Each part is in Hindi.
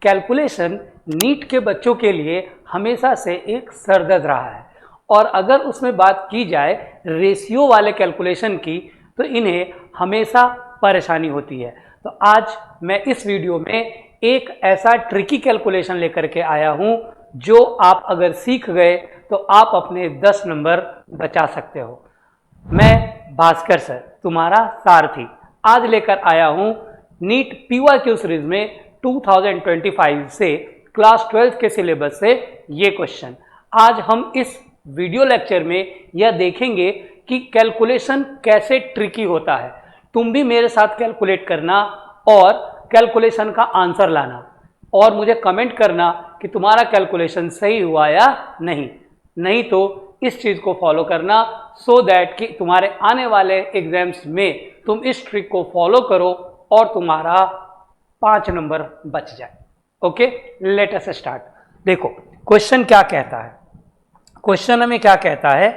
कैलकुलेशन नीट के बच्चों के लिए हमेशा से एक सरदर्द रहा है, और अगर उसमें बात की जाए रेशियो वाले कैलकुलेशन की तो इन्हें हमेशा परेशानी होती है। तो आज मैं इस वीडियो में एक ऐसा ट्रिकी कैलकुलेशन लेकर के आया हूं जो आप अगर सीख गए तो आप अपने 10 नंबर बचा सकते हो। मैं भास्कर सर तुम्हारा सारथी आज लेकर आया हूं नीट PYQ सीरीज में 2025 से क्लास 12 के सिलेबस से ये क्वेश्चन। आज हम इस वीडियो लेक्चर में यह देखेंगे कि कैलकुलेशन कैसे ट्रिकी होता है। तुम भी मेरे साथ कैलकुलेट करना और कैलकुलेशन का आंसर लाना और मुझे कमेंट करना कि तुम्हारा कैलकुलेशन सही हुआ या नहीं तो इस चीज़ को फॉलो करना सो दैट कि तुम्हारे आने वाले एग्जाम्स में तुम इस ट्रिक को फॉलो करो और तुम्हारा 5 नंबर बच जाए। Okay, let us start. देखो क्वेश्चन क्या कहता है। क्वेश्चन हमें क्या कहता है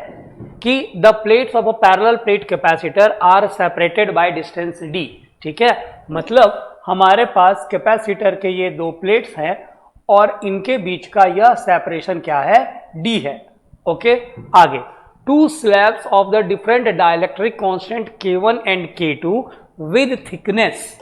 कि the plates of a parallel plate capacitor are separated by distance d। ठीक है, मतलब हमारे पास कैपेसिटर के ये दो प्लेट्स हैं और इनके बीच का यह सेपरेशन क्या है, d है। ओके, आगे two slabs of the different dielectric constant K1 and K2 with thickness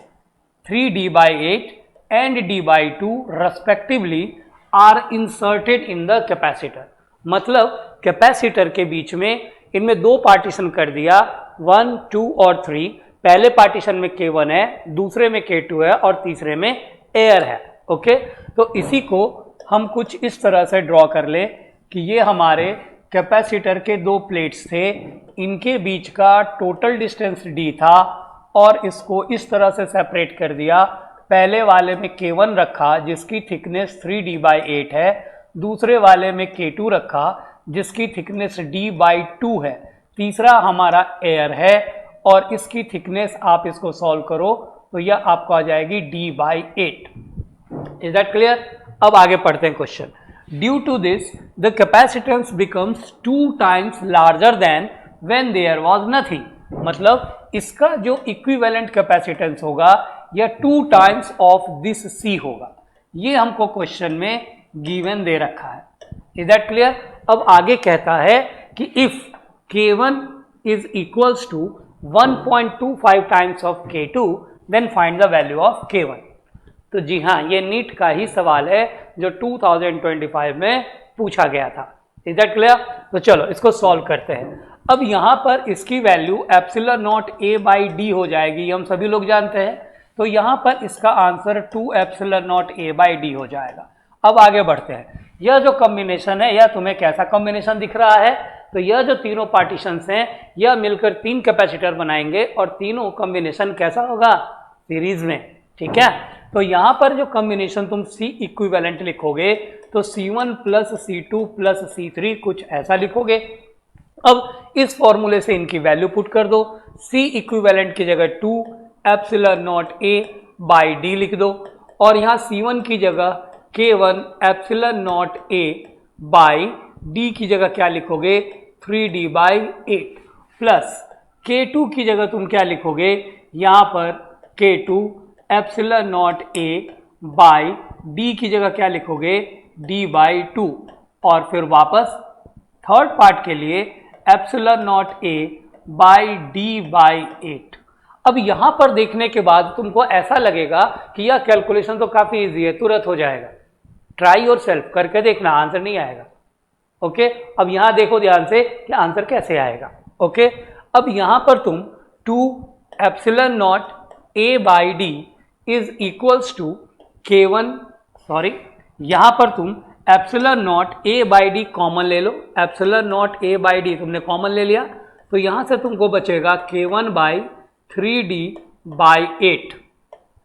3d/8 and d/2 respectively are inserted in the capacitor। मतलब कैपेसिटर के बीच में इनमें दो पार्टीशन कर दिया, 1, 2 और 3। पहले पार्टीशन में K1 है, दूसरे में K2 है और तीसरे में एयर है। ओके, तो इसी को हम कुछ इस तरह से ड्रॉ कर ले कि ये हमारे कैपेसिटर के दो प्लेट्स थे, इनके बीच का टोटल डिस्टेंस d था और इसको इस तरह से सेपरेट कर दिया। पहले वाले में K1 रखा जिसकी थिकनेस 3d/8 है, दूसरे वाले में K2 रखा जिसकी थिकनेस d/2 है, तीसरा हमारा एयर है और इसकी थिकनेस आप इसको सॉल्व करो तो यह आपको आ जाएगी d/8। Is that clear? अब आगे पढ़ते हैं question. Due to this the capacitance becomes 2 times larger than when there was nothing. मतलब इसका जो इक्विवेलेंट कैपेसिटेंस होगा यह 2 times ऑफ दिस C होगा। ये हमको क्वेश्चन में गिवन दे रखा है। Is that clear? अब आगे कहता है कि if K1 is equals to 1.25 times of K2 then find the value of K1। तो जी हाँ, ये नीट का ही सवाल है जो 2025 में पूछा गया था। Is that clear? तो चलो इसको सॉल्व करते हैं। अब यहाँ पर इसकी वैल्यू ε0 a/d हो जाएगी, हम सभी लोग जानते हैं। तो यहाँ पर इसका आंसर 2ε0 a/d हो जाएगा। अब आगे बढ़ते हैं। यह जो कॉम्बिनेशन है यह तुम्हें कैसा कॉम्बिनेशन दिख रहा है? तो यह जो तीनों पार्टीशंस हैं यह मिलकर 3 कैपेसिटर बनाएंगे और तीनों कॉम्बिनेशन कैसा होगा, सीरीज में। ठीक है, तो यहाँ पर जो कॉम्बिनेशन तुम C इक्विवेलेंट लिखोगे तो C1 plus C2 plus C3 कुछ ऐसा लिखोगे। अब इस फॉर्मूले से इनकी वैल्यू पुट कर दो। C इक्विवेलेंट की जगह 2ε0 a/d लिख दो और यहाँ C1 की जगह K1 ε0 a/d की जगह क्या लिखोगे, 3d/8 प्लस K2 की जगह तुम क्या लिखोगे, यहाँ पर K2 ε0 a/d की जगह क्या लिखोगे, d/2 और फिर वापस थर्ड पार्ट के लिए ε0 a/d/8। अब यहाँ पर देखने के बाद तुमको ऐसा लगेगा कि यह कैलकुलेशन तो काफ़ी इजी है, तुरंत हो जाएगा। ट्राई योर सेल्फ करके देखना, आंसर नहीं आएगा। ओके, अब यहाँ देखो ध्यान से कि आंसर कैसे आएगा। ओके, अब यहाँ पर तुम 2ε0 a/d is equals to K1, sorry यहाँ पर तुम ε0 a/d कॉमन ले लो। ε0 a/d तुमने कॉमन ले लिया तो यहाँ से तुमको बचेगा K1/3d/8।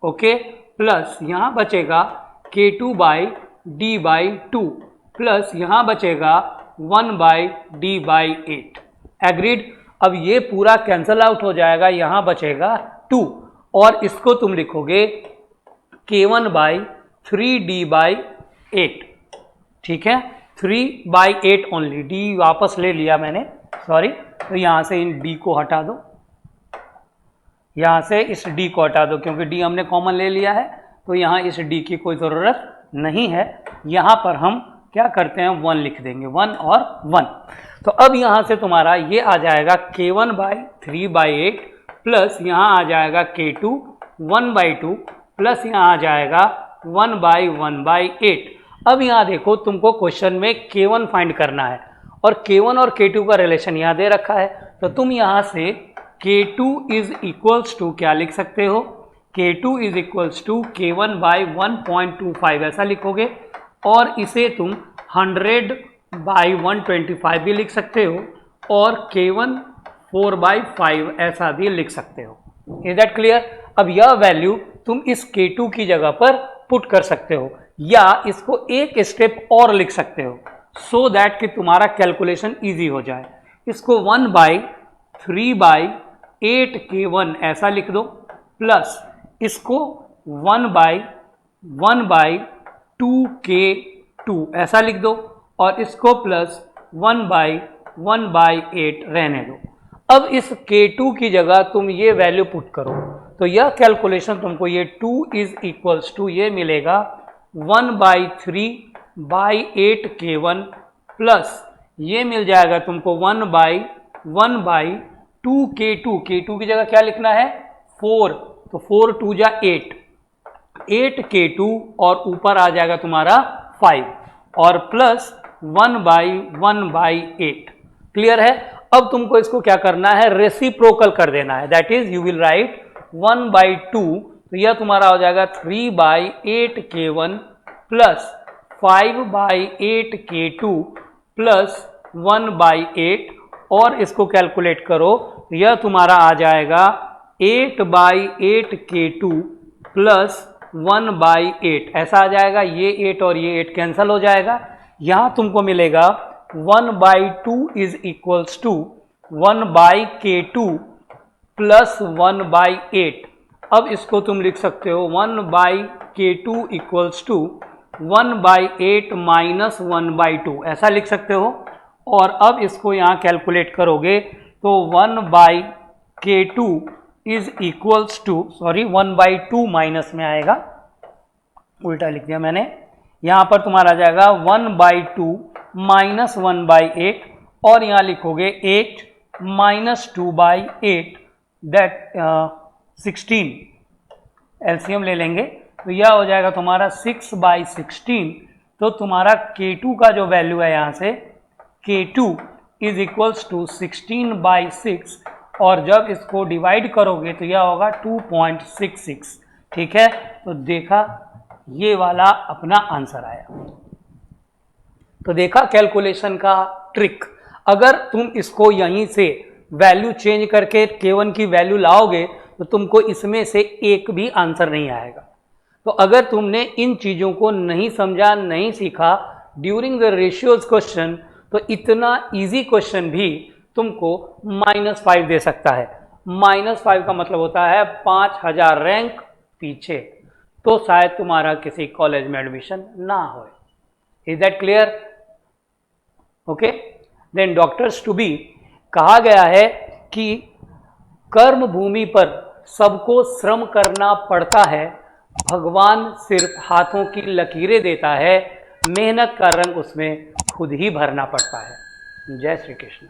ओके, प्लस यहाँ बचेगा K2/d/2 प्लस यहाँ बचेगा 1/d/8। एग्रीड? अब ये पूरा कैंसल आउट हो जाएगा, यहाँ बचेगा 2 और इसको तुम लिखोगे K1/3d/8। ठीक है, 3/8 ओनली, d वापस ले लिया मैंने, सॉरी। तो यहाँ से इन d को हटा दो, यहाँ से इस d को हटा दो क्योंकि d हमने कॉमन ले लिया है। तो यहाँ इस डी की कोई ज़रूरत नहीं है। यहाँ पर हम क्या करते हैं, 1 लिख देंगे, 1 और 1। तो अब यहाँ से तुम्हारा ये आ जाएगा K1/3/8 प्लस यहाँ आ जाएगा K2 1/2 प्लस यहाँ आ जाएगा 1/1/8। अब यहाँ देखो तुमको क्वेश्चन में K1 फाइंड करना है और K1 और K2 का रिलेशन यहाँ दे रखा है, तो तुम यहाँ से K2 इज इक्वल्स टू क्या लिख सकते हो, K2 is equals to K1/1.25 ऐसा लिखोगे और इसे तुम 100/125 भी लिख सकते हो और K1 4/5 ऐसा भी लिख सकते हो। Is that clear? अब यह वैल्यू तुम इस K2 की जगह पर पुट कर सकते हो या इसको एक स्टेप और लिख सकते हो सो दैट कि तुम्हारा कैलकुलेशन इजी हो जाए। इसको 1/3/8 K1 ऐसा लिख दो प्लस इसको 1/1/2 K2 ऐसा लिख दो और इसको प्लस 1/1/8 रहने दो। अब इस K2 की जगह तुम ये वैल्यू पुट करो तो यह कैलकुलेशन तुमको ये 2 इज इक्वल्स टू ये मिलेगा 1/3/8 K1 प्लस ये मिल जाएगा तुमको 1/1/2 K2। K2 की जगह क्या लिखना है, 4, तो 4 2 जा 8 K2 और ऊपर आ जाएगा तुम्हारा 5 और प्लस 1/1/8। क्लियर है? अब तुमको इसको क्या करना है, रेसिप्रोकल कर देना है, that is you will write 1/2, तो यह तुम्हारा हो जाएगा 3/8 K1 प्लस 5/8 K2 प्लस 1/8 और इसको कैलकुलेट करो तो यह तुम्हारा आ जाएगा 8/8 K2 प्लस 1/8 ऐसा आ जाएगा। ये 8 और ये 8 कैंसिल हो जाएगा। यहाँ तुमको मिलेगा 1/2 is equals to 1/K2 plus 1/8। अब इसको तुम लिख सकते हो 1/K2 इक्वल्स टू 1/8 माइनस 1/2 ऐसा लिख सकते हो और अब इसको यहाँ कैलकुलेट करोगे तो 1/K2 is equals to 1/2 minus में आएगा, उल्टा लिख दिया मैंने, यहाँ पर तुम्हारा आ जाएगा 1/2 माइनस 1/8 और यहाँ लिखोगे 8 माइनस 2/8 दैट 16 एलसीएम ले लेंगे तो यह हो जाएगा तुम्हारा 6/16। तो तुम्हारा K2 का जो वैल्यू है यहाँ से K2 इज इक्वल्स टू 16/6 और जब इसको डिवाइड करोगे तो यह होगा 2.66। ठीक है, तो देखा ये वाला अपना आंसर आया। तो देखा कैलकुलेशन का ट्रिक। अगर तुम इसको यहीं से वैल्यू चेंज करके K1 की वैल्यू लाओगे तो तुमको इसमें से एक भी आंसर नहीं आएगा। तो अगर तुमने इन चीज़ों को नहीं समझा, नहीं सीखा ड्यूरिंग द रेशियोज क्वेश्चन, तो इतना इजी क्वेश्चन भी तुमको -5 दे सकता है। -5 का मतलब होता है 5000 रैंक पीछे, तो शायद तुम्हारा किसी कॉलेज में एडमिशन ना हो। Is that clear? Okay, then doctors to be कहा गया है कि कर्म भूमि पर सबको श्रम करना पड़ता है, भगवान सिर्फ हाथों की लकीरें देता है, मेहनत का रंग उसमें खुद ही भरना पड़ता है। जय श्री कृष्ण।